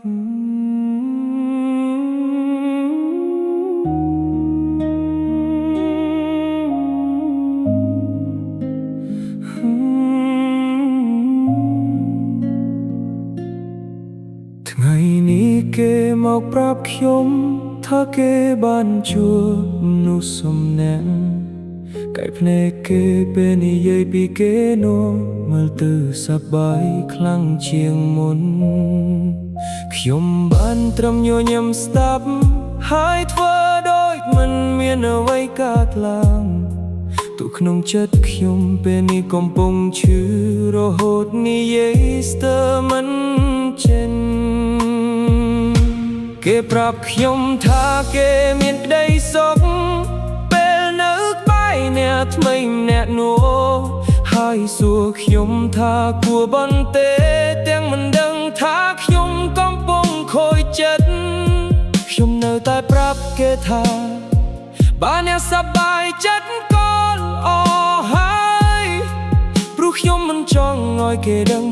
ថ្ងៃនេះគេមកប្រាប់ខ្ញុំថាគេបានជួបមនុស្សសំណាងកែភ្នែកគេពេលនិយាយពីគេនោះមើលទៅសប្បាយខ្លាំងជាងមុនខ្ញុំបានត្រឹមញញឹមស្ដាប់ហើយធ្វើដូចមិនមានអ្វីកើតឡើងទូក្នុងចិត្តខ្ញុំពេលនេះកំពុងឈឺរហូតនិយាយស្ទើរមិនចេញគេប្រាប់ខ្ញុំថាគេមានក្តីសុខពេលនៅក្បែរអ្នកថ្មីម្នាក់នោះហើយសួរខ្ញុំថាគួរបន្ទេទាំងមិនដឹងថាខ្ញុំកំពុងខូចចិត្តខ្ញុំនៅតែប្រាប់គេថាបើអ្នកសប្បាយចិត្តក៏ល្អហើយព្រោះខ្ញុំមិនចង់ឲ្យគេដឹង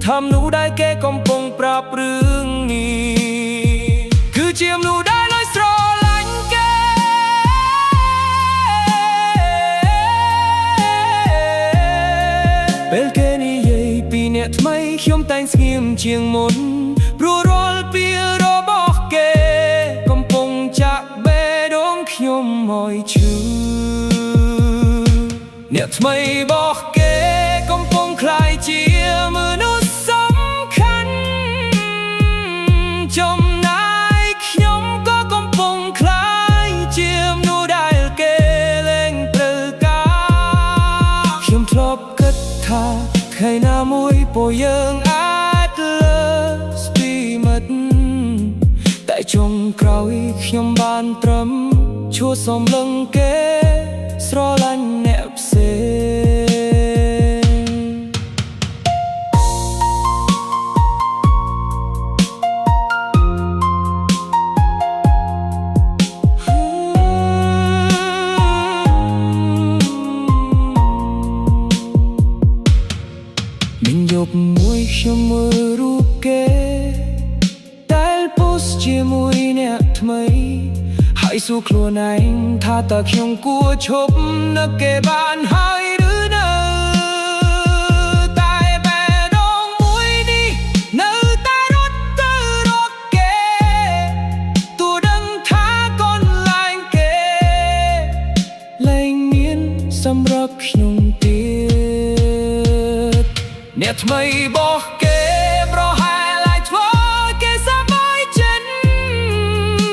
ថាមនុស្សដែលគេកំពុងប្រាប់រឿងនេះគឺជាមនុស្សដែលនៅស្រឡាញ់គេពេលគេនិយាយពីអ្នកថ្មីខ្ញុំតែងស្ងៀមជាងមុនព្រោះរាល់ពាក្យរបស់គេកំពុងចាក់បេះដូងខ្ញុំឲ្យឈឺអ្នកថ្មីរបស់គេកំពុងក្លាយជាមនុស្សសំខាន់ចំណែកខ្ញុំក៏កំពុងក្លាយជាមនុស្សដែលគេលែងត្រូវការខ្ញុំធ្លាប់គិតថាថ្ងៃណាមួយពួកយើងអាចលើស្ពីមិត្តតែចុងក្រោយខ្ញុំបានត្រឹមឈួរសំឡឹងគេស្រឡាញ់អ្នកផ្សេងមានយកមួយខ្ញុំមើលរូបគេដែលពោសជាមួយអ្នកថ្មីហើយសួរខ្លួនឯងថាតើខ្ញុំគួរឈប់នឹកគេបានហើយឬនៅតែបេះដូងមួយនេះនៅតែរត់ទៅរកគេទោះដឹងថាកន្លែងគេលែងមានសម្រាប់ខ្ញុំទៀតអ្នកថ្មីរបស់គេប្រហែលអាចធ្វើគេសប្បាយចិត្ត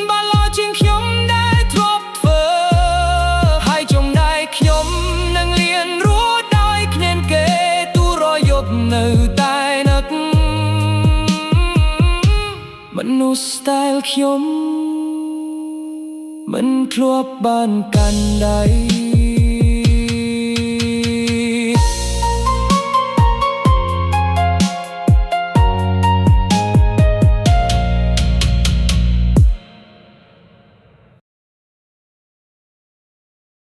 បើឡោជាងខ្ញុំដែលធ្លាប់ធ្វើហើយចំណែកខ្ញុំនឹងលៀនរស់ដោយគ្មានគេទូរយប់នៅតែនឹកមនុស្សស្ទាយខ្ញុំមិនធ្លាប់បានកាន់ដៃ